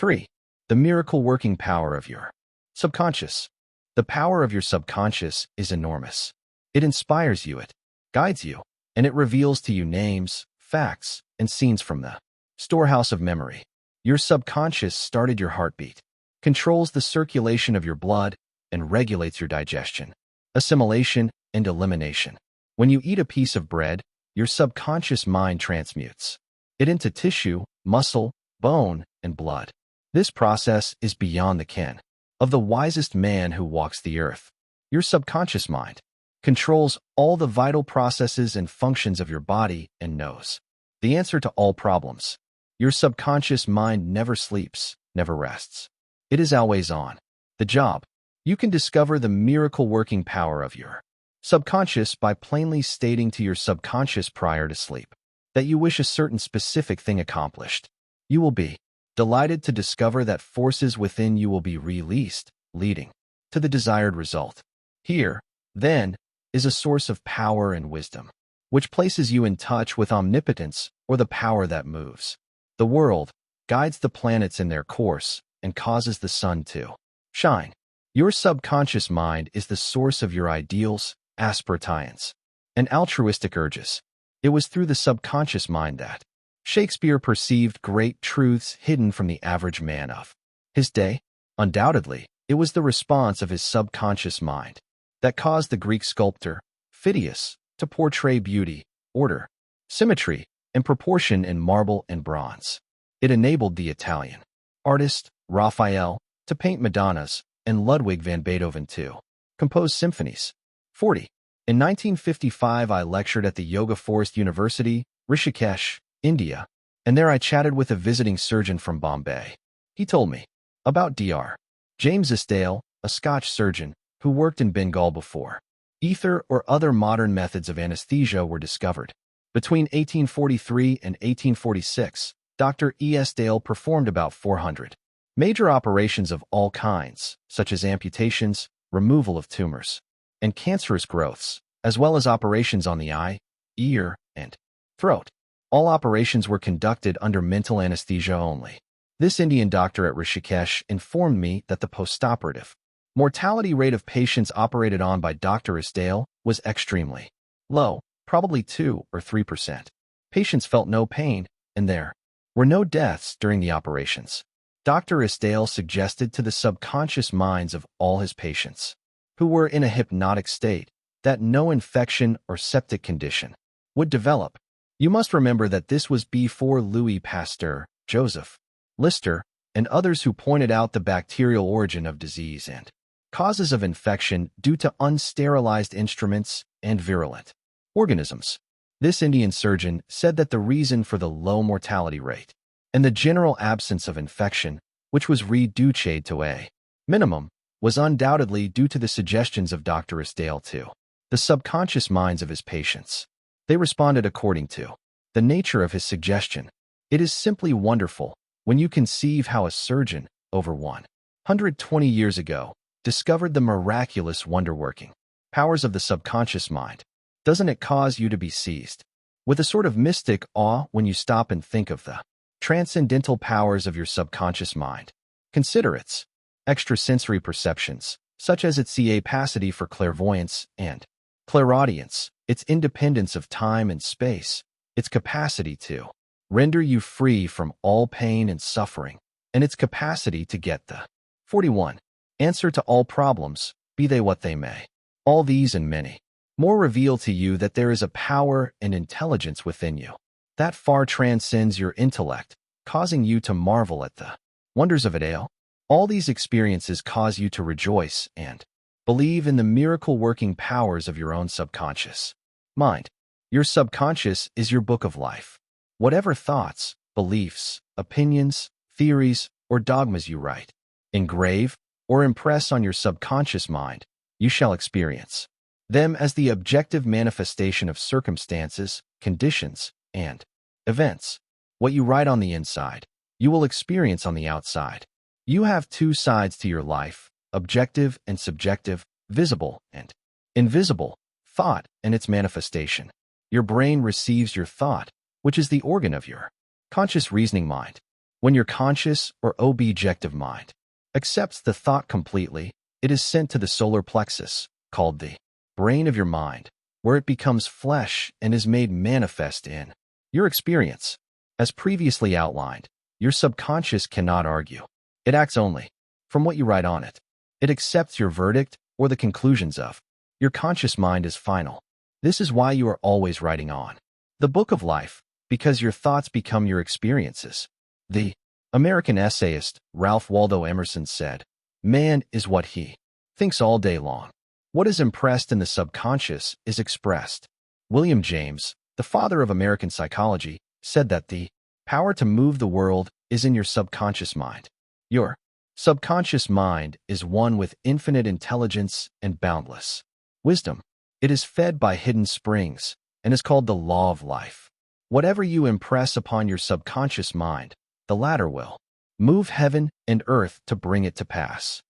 3. The miracle working power of your subconscious. The power of your subconscious is enormous. It inspires you, it guides you, and it reveals to you names, facts, and scenes from the storehouse of memory. Your subconscious started your heartbeat, controls the circulation of your blood, and regulates your digestion, assimilation, and elimination. When you eat a piece of bread, your subconscious mind transmutes it into tissue, muscle, bone, and blood. This process is beyond the ken of the wisest man who walks the earth. Your subconscious mind controls all the vital processes and functions of your body and knows the answer to all problems. Your subconscious mind never sleeps, never rests. It is always on the job. You can discover the miracle working power of your subconscious by plainly stating to your subconscious prior to sleep that you wish a certain specific thing accomplished. You will be delighted to discover that forces within you will be released, leading to the desired result. Here, then, is a source of power and wisdom, which places you in touch with omnipotence or the power that moves the world, guides the planets in their course, and causes the sun to shine. Your subconscious mind is the source of your ideals, aspirations, and altruistic urges. It was through the subconscious mind that Shakespeare perceived great truths hidden from the average man of his day. Undoubtedly, it was the response of his subconscious mind that caused the Greek sculptor, Phidias, to portray beauty, order, symmetry, and proportion in marble and bronze. It enabled the Italian artist, Raphael, to paint Madonnas, and Ludwig van Beethoven to compose symphonies. 40. In 1955, I lectured at the Yoga Forest University, Rishikesh, India, and there I chatted with a visiting surgeon from Bombay. He told me about Dr. James Isdale, a Scotch surgeon who worked in Bengal before ether or other modern methods of anesthesia were discovered. Between 1843 and 1846, Dr. Isdale performed about 400 major operations of all kinds, such as amputations, removal of tumors, and cancerous growths, as well as operations on the eye, ear, and throat. All operations were conducted under mental anesthesia only. This Indian doctor at Rishikesh informed me that the postoperative mortality rate of patients operated on by Dr. Isdale was extremely low, probably 2 or 3%. Patients felt no pain, and there were no deaths during the operations. Dr. Isdale suggested to the subconscious minds of all his patients, who were in a hypnotic state, that no infection or septic condition would develop. You must remember that this was before Louis Pasteur, Joseph Lister, and others who pointed out the bacterial origin of disease and causes of infection due to unsterilized instruments and virulent organisms. This Indian surgeon said that the reason for the low mortality rate and the general absence of infection, which was reduced to a minimum, was undoubtedly due to the suggestions of Dr. Isdale to the subconscious minds of his patients. They responded according to the nature of his suggestion. It is simply wonderful when you conceive how a surgeon, over 120 years ago, discovered the miraculous wonder-working powers of the subconscious mind. Doesn't it cause you to be seized with a sort of mystic awe when you stop and think of the transcendental powers of your subconscious mind? Consider its extrasensory perceptions, such as its capacity for clairvoyance and clairaudience, its independence of time and space, its capacity to render you free from all pain and suffering, and its capacity to get the 41 answer to all problems, be they what they may. All these and many more reveal to you that there is a power and intelligence within you that far transcends your intellect, causing you to marvel at the wonders of it all. All these experiences cause you to rejoice and believe in the miracle-working powers of your own subconscious mind. Your subconscious is your book of life. Whatever thoughts, beliefs, opinions, theories, or dogmas you write, engrave, or impress on your subconscious mind, you shall experience them as the objective manifestation of circumstances, conditions, and events. What you write on the inside, you will experience on the outside. You have two sides to your life, objective and subjective, visible and invisible, thought and its manifestation. Your brain receives your thought, which is the organ of your conscious reasoning mind. When your conscious or objective mind accepts the thought completely, it is sent to the solar plexus, called the brain of your mind, where it becomes flesh and is made manifest in your experience. As previously outlined, your subconscious cannot argue. It acts only from what you write on it. It accepts your verdict or the conclusions of your conscious mind as final. This is why you are always writing on the book of life, because your thoughts become your experiences. The American essayist Ralph Waldo Emerson said, "Man is what he thinks all day long. What is impressed in the subconscious is expressed." William James, the father of American psychology, said that the power to move the world is in your subconscious mind. Your subconscious mind is one with infinite intelligence and boundless wisdom. It is fed by hidden springs and is called the law of life. Whatever you impress upon your subconscious mind, the latter will move heaven and earth to bring it to pass.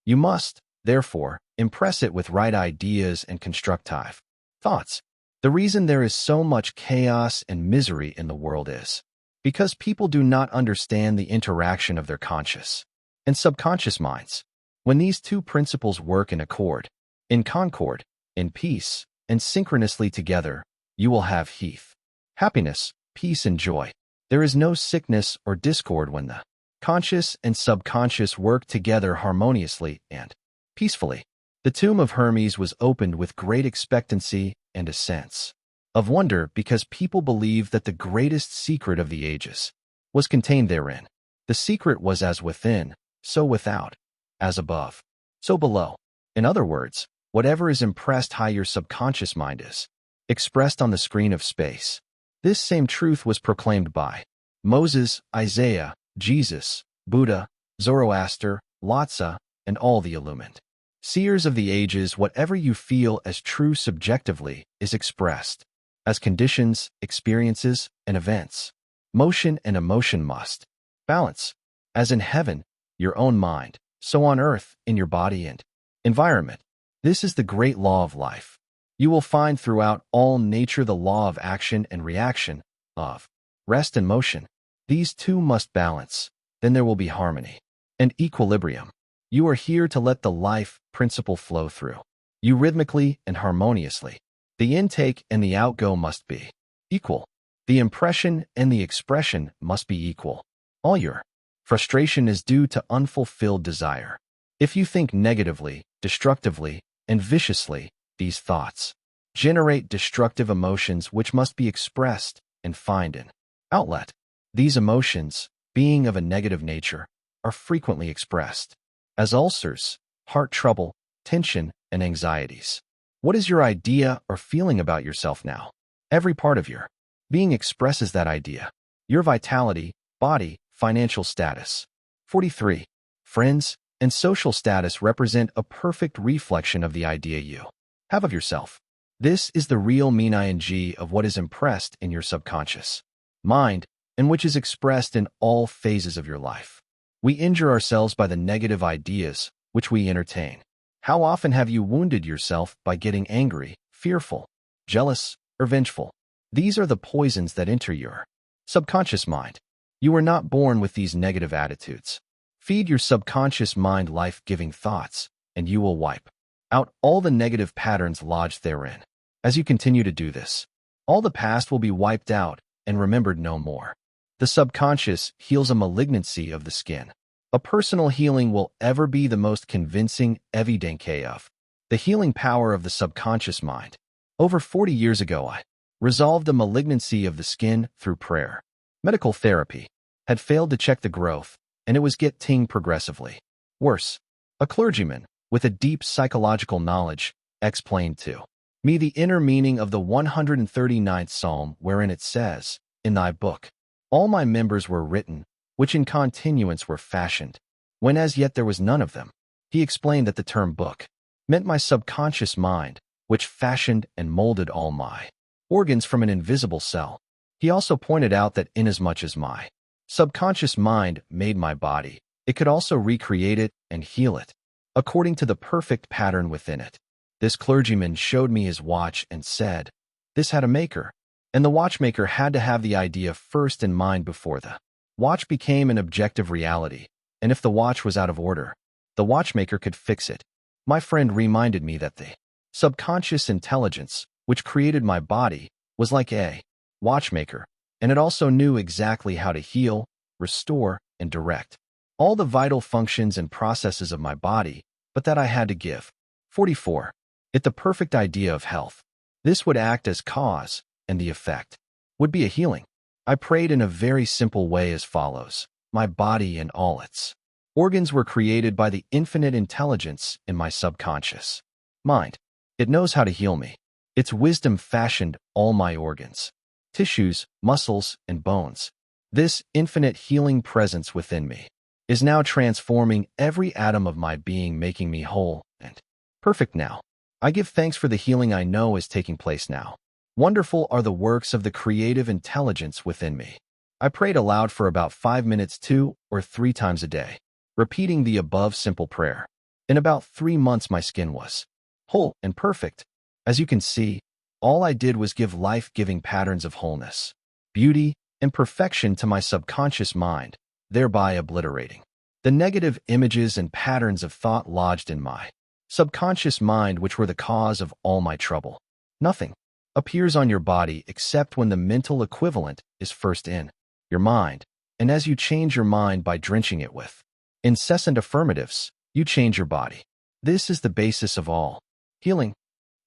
You must, therefore, impress it with right ideas and constructive thoughts. The reason there is so much chaos and misery in the world is because people do not understand the interaction of their conscious and subconscious minds. When these two principles work in accord, in concord, in peace, and synchronously together, you will have health, happiness, peace, and joy. There is no sickness or discord when the conscious and subconscious work together harmoniously and peacefully. The tomb of Hermes was opened with great expectancy and a sense of wonder because people believed that the greatest secret of the ages was contained therein. The secret was as within, so without, as above, so below. In other words, whatever is impressed high your subconscious mind is expressed on the screen of space. This same truth was proclaimed by Moses, Isaiah, Jesus, Buddha, Zoroaster, Lhasa, and all the illumined seers of the ages. Whatever you feel as true subjectively is expressed as conditions, experiences, and events. Motion and emotion must balance. As in heaven, your own mind, so on earth, in your body and environment. This is the great law of life. You will find throughout all nature the law of action and reaction, of rest and motion. These two must balance, then there will be harmony and equilibrium. You are here to let the life principle flow through you rhythmically and harmoniously. The intake and the outgo must be equal. The impression and the expression must be equal. All your frustration is due to unfulfilled desire. If you think negatively, destructively, and viciously, these thoughts generate destructive emotions which must be expressed and find an outlet. These emotions, being of a negative nature, are frequently expressed as ulcers, heart trouble, tension, and anxieties. What is your idea or feeling about yourself now? Every part of your being expresses that idea. Your vitality, body, financial status. 43. Friends and social status represent a perfect reflection of the idea you have of yourself. This is the real meaning of what is impressed in your subconscious mind and which is expressed in all phases of your life. We injure ourselves by the negative ideas which we entertain. How often have you wounded yourself by getting angry, fearful, jealous, or vengeful? These are the poisons that enter your subconscious mind. You were not born with these negative attitudes. Feed your subconscious mind life-giving thoughts, and you will wipe out all the negative patterns lodged therein. As you continue to do this, all the past will be wiped out and remembered no more. The subconscious heals a malignancy of the skin. A personal healing will ever be the most convincing evidence of the healing power of the subconscious mind. Over 40 years ago, I resolved a malignancy of the skin through prayer. Medical therapy had failed to check the growth, and it was getting progressively worse. A clergyman with a deep psychological knowledge explained to me the inner meaning of the 139th Psalm, wherein it says, "In thy book all my members were written, which in continuance were fashioned, when as yet there was none of them." He explained that the term book meant my subconscious mind, which fashioned and molded all my organs from an invisible cell. He also pointed out that inasmuch as my subconscious mind made my body, it could also recreate it and heal it, according to the perfect pattern within it. This clergyman showed me his watch and said, "This had a maker," and the watchmaker had to have the idea first in mind before the Watch became an objective reality, and if the watch was out of order, the watchmaker could fix it. My friend reminded me that the subconscious intelligence, which created my body, was like a watchmaker, and it also knew exactly how to heal, restore, and direct all the vital functions and processes of my body, but that I had to give. 44. It the perfect idea of health. This would act as cause, and the effect would be a healing. I prayed in a very simple way as follows. My body and all its organs were created by the infinite intelligence in my subconscious mind. It knows how to heal me. Its wisdom fashioned all my organs, tissues, muscles, and bones. This infinite healing presence within me is now transforming every atom of my being, making me whole and perfect now. I give thanks for the healing I know is taking place now. Wonderful are the works of the creative intelligence within me. I prayed aloud for about 5 minutes 2 or 3 times a day, repeating the above simple prayer. In about 3 months my skin was whole and perfect. As you can see, all I did was give life-giving patterns of wholeness, beauty, and perfection to my subconscious mind, thereby obliterating the negative images and patterns of thought lodged in my subconscious mind, which were the cause of all my trouble. Nothing appears on your body except when the mental equivalent is first in your mind, and as you change your mind by drenching it with incessant affirmatives, you change your body. This is the basis of all healing.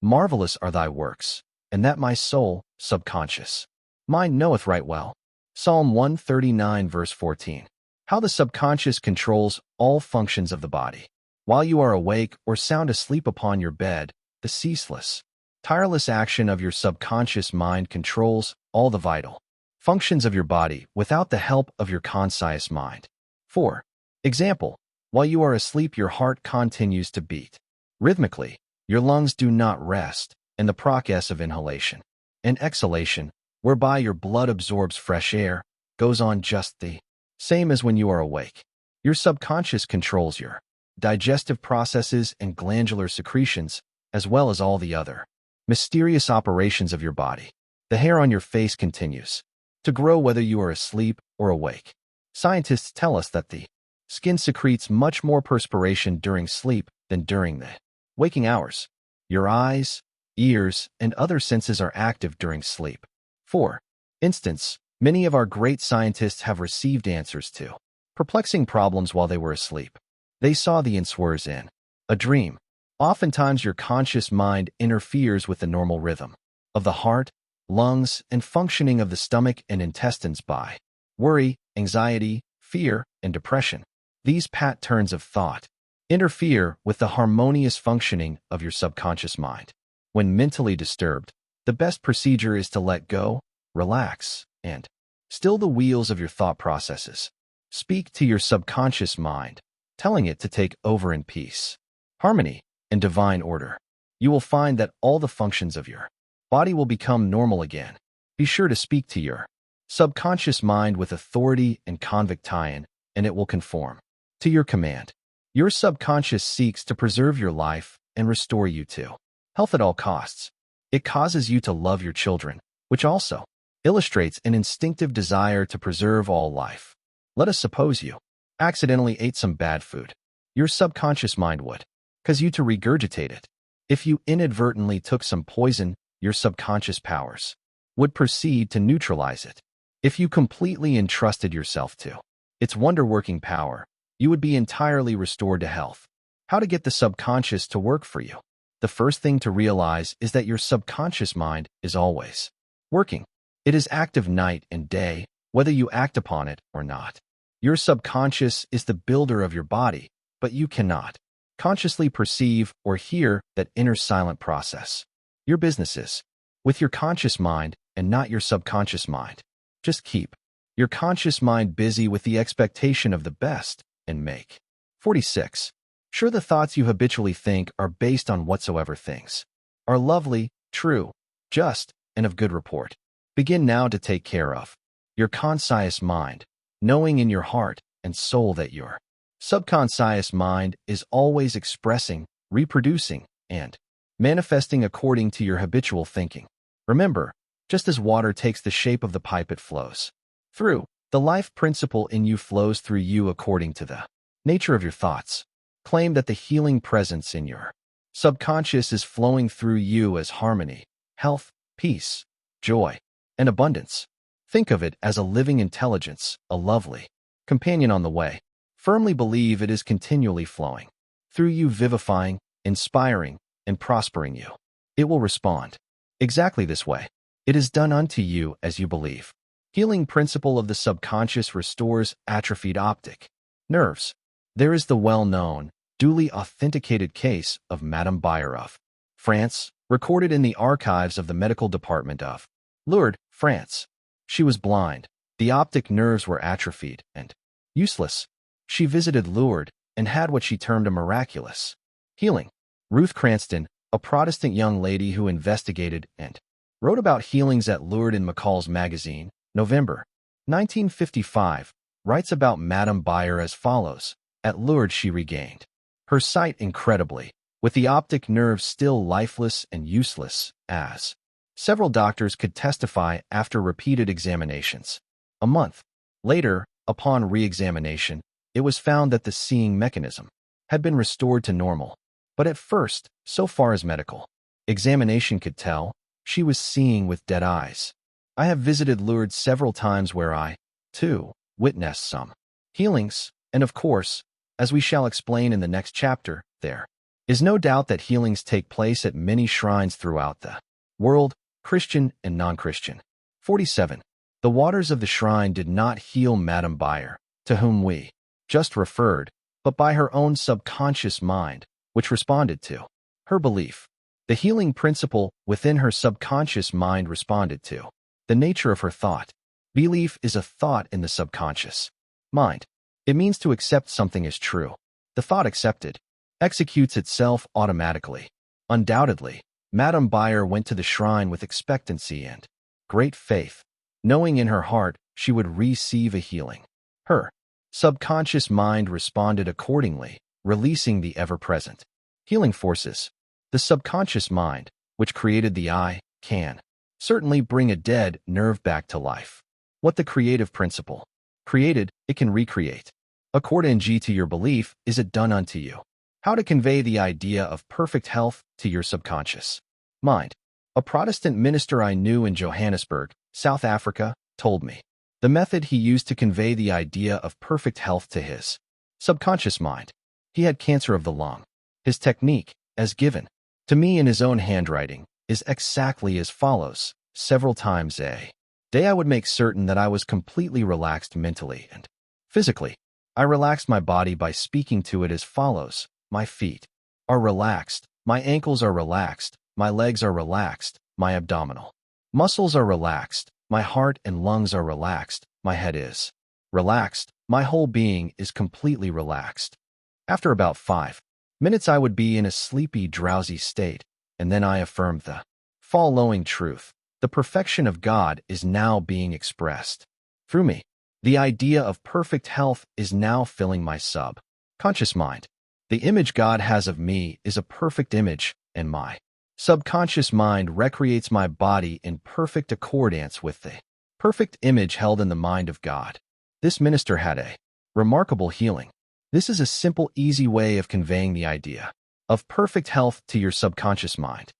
Marvelous are thy works, and that my soul, subconscious mind knoweth right well. Psalm 139 verse 14. How the subconscious controls all functions of the body. While you are awake or sound asleep upon your bed, the ceaseless, tireless action of your subconscious mind controls all the vital functions of your body without the help of your conscious mind. 4. Example. While you are asleep, your heart continues to beat rhythmically. Your lungs do not rest, and the process of inhalation and exhalation, whereby your blood absorbs fresh air, goes on just the same as when you are awake. Your subconscious controls your digestive processes and glandular secretions, as well as all the other mysterious operations of your body. The hair on your face continues to grow whether you are asleep or awake. Scientists tell us that the skin secretes much more perspiration during sleep than during the waking hours. Your eyes, ears, and other senses are active during sleep. 4. Instance. Many of our great scientists have received answers to perplexing problems while they were asleep. They saw the answers in a dream. Oftentimes your conscious mind interferes with the normal rhythm of the heart, lungs, and functioning of the stomach and intestines by worry, anxiety, fear, and depression. These patterns of thought interfere with the harmonious functioning of your subconscious mind. When mentally disturbed, the best procedure is to let go, relax, and still the wheels of your thought processes. Speak to your subconscious mind, telling it to take over in peace, harmony, and divine order. You will find that all the functions of your body will become normal again. Be sure to speak to your subconscious mind with authority and conviction, and it will conform to your command. Your subconscious seeks to preserve your life and restore you to health at all costs. It causes you to love your children, which also illustrates an instinctive desire to preserve all life. Let us suppose you accidentally ate some bad food. Your subconscious mind would cause you to regurgitate it. If you inadvertently took some poison, your subconscious powers would proceed to neutralize it. If you completely entrusted yourself to its wonder-working power, you would be entirely restored to health. How to get the subconscious to work for you? The first thing to realize is that your subconscious mind is always working. It is active night and day, whether you act upon it or not. Your subconscious is the builder of your body, but you cannot consciously perceive or hear that inner silent process. Your business is with your conscious mind and not your subconscious mind. Just keep your conscious mind busy with the expectation of the best and make. 46. Sure, the thoughts you habitually think are based on whatsoever things are lovely, true, just, and of good report. Begin now to take care of your conscious mind, knowing in your heart and soul that your subconscious mind is always expressing, reproducing, and manifesting according to your habitual thinking. Remember, just as water takes the shape of the pipe it flows through, The life principle in you flows through you according to the nature of your thoughts. Claim that the healing presence in your subconscious is flowing through you as harmony, health, peace, joy, and abundance. Think of it as a living intelligence, a lovely companion on the way. Firmly believe it is continually flowing through you, vivifying, inspiring, and prospering you. It will respond exactly this way. It is done unto you as you believe. Healing principle of the subconscious restores atrophied optic nerves. There is the well-known, duly authenticated case of Madame Bayer of France, recorded in the archives of the medical department of Lourdes, France. She was blind, the optic nerves were atrophied and useless. She visited Lourdes and had what she termed a miraculous healing. Ruth Cranston, a Protestant young lady who investigated and wrote about healings at Lourdes in McCall's magazine, November 1955, writes about Madame Bayer as follows. At Lourdes she regained her sight incredibly, with the optic nerves still lifeless and useless, as several doctors could testify after repeated examinations. A month later, upon re-examination, it was found that the seeing mechanism had been restored to normal. But at first, so far as medical examination could tell, she was seeing with dead eyes. I have visited Lourdes several times where I, too, witnessed some healings, and of course, as we shall explain in the next chapter, there is no doubt that healings take place at many shrines throughout the world, Christian and non-Christian. 47. The waters of the shrine did not heal Madame Bayer, to whom we just referred, but by her own subconscious mind, which responded to her belief. The healing principle within her subconscious mind responded to the nature of her thought. Belief is a thought in the subconscious mind. It means to accept something as true. The thought accepted executes itself automatically. Undoubtedly, Madame Bayer went to the shrine with expectancy and great faith, knowing in her heart she would receive a healing. Her subconscious mind responded accordingly, releasing the ever-present healing forces. The subconscious mind, which created the eye, can certainly bring a dead nerve back to life. What the creative principle created, it can recreate. According to your belief, is it done unto you. How to convey the idea of perfect health to your subconscious mind. A Protestant minister I knew in Johannesburg, South Africa, told me the method he used to convey the idea of perfect health to his subconscious mind. He had cancer of the lung. His technique, as given to me in his own handwriting, is exactly as follows. Several times a day I would make certain that I was completely relaxed mentally and physically. I relaxed my body by speaking to it as follows. My feet are relaxed, my ankles are relaxed, my legs are relaxed, my abdominal muscles are relaxed, my heart and lungs are relaxed, my head is relaxed, my whole being is completely relaxed. After about 5 minutes I would be in a sleepy, drowsy state, and then I affirmed the following truth. The perfection of God is now being expressed through me. The idea of perfect health is now filling my subconscious mind. The image God has of me is a perfect image, and my subconscious mind recreates my body in perfect accordance with the perfect image held in the mind of God. This minister had a remarkable healing. This is a simple, easy way of conveying the idea of perfect health to your subconscious mind.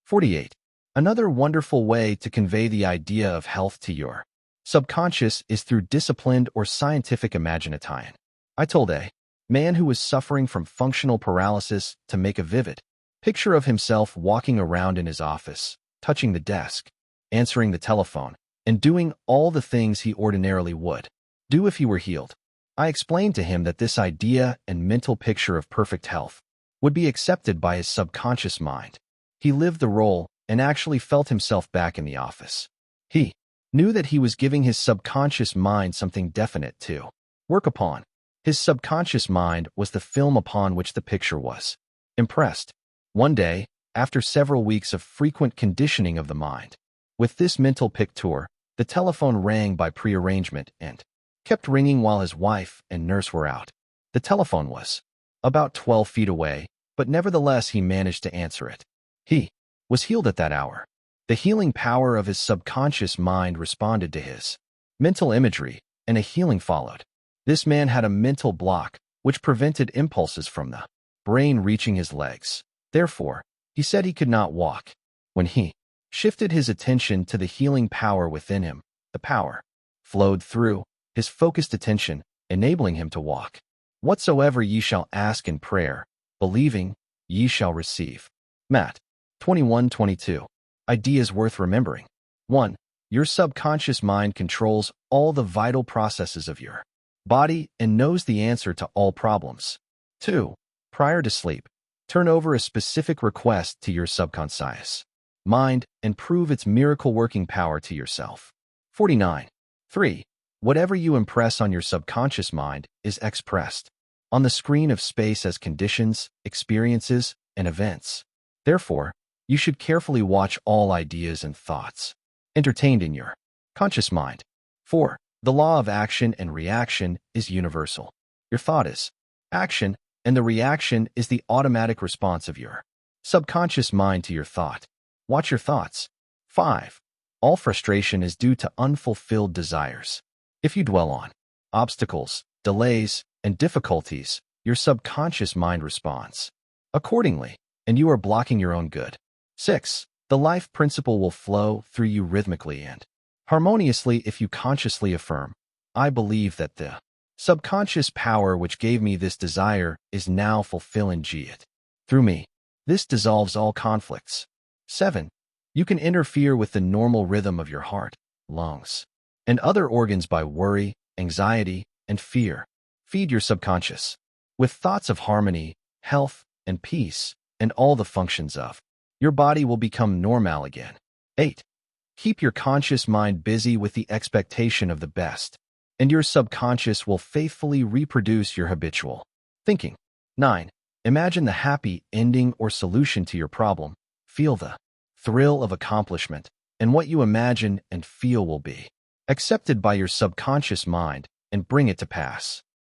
48. Another wonderful way to convey the idea of health to your subconscious is through disciplined or scientific imagination. I told a man who was suffering from functional paralysis to make a vivid picture of himself walking around in his office, touching the desk, answering the telephone, and doing all the things he ordinarily would do if he were healed. I explained to him that this idea and mental picture of perfect health would be accepted by his subconscious mind. He lived the role and actually felt himself back in the office. He knew that he was giving his subconscious mind something definite to work upon. His subconscious mind was the film upon which the picture was impressed. One day, after several weeks of frequent conditioning of the mind with this mental picture, the telephone rang by prearrangement and kept ringing while his wife and nurse were out. The telephone was about 12 feet away, but nevertheless he managed to answer it. He was healed at that hour. The healing power of his subconscious mind responded to his mental imagery, and a healing followed. This man had a mental block which prevented impulses from the brain reaching his legs. Therefore, he said he could not walk. When he shifted his attention to the healing power within him, the power flowed through his focused attention, enabling him to walk. Whatsoever ye shall ask in prayer, believing, ye shall receive. Matt 21:22. Ideas worth remembering. 1. Your subconscious mind controls all the vital processes of your body and knows the answer to all problems. 2. Prior to sleep, turn over a specific request to your subconscious mind and prove its miracle working power to yourself. 49. 3. Whatever you impress on your subconscious mind is expressed on the screen of space as conditions, experiences, and events. Therefore, you should carefully watch all ideas and thoughts entertained in your conscious mind. 4. The law of action and reaction is universal. Your thought is action, and the reaction is the automatic response of your subconscious mind to your thought. Watch your thoughts. 5. All frustration is due to unfulfilled desires. If you dwell on obstacles, delays, and difficulties, your subconscious mind responds accordingly, and you are blocking your own good. 6. The life principle will flow through you rhythmically and harmoniously if you consciously affirm, I believe that the subconscious power which gave me this desire is now fulfilling it through me. This dissolves all conflicts. 7. You can interfere with the normal rhythm of your heart, lungs, and other organs by worry, anxiety, and fear. Feed your subconscious with thoughts of harmony, health, and peace, and all the functions of your body will become normal again. 8. Keep your conscious mind busy with the expectation of the best, and your subconscious will faithfully reproduce your habitual thinking. 9. Imagine the happy ending or solution to your problem. Feel the thrill of accomplishment, and what you imagine and feel will be accepted by your subconscious mind and bring it to pass.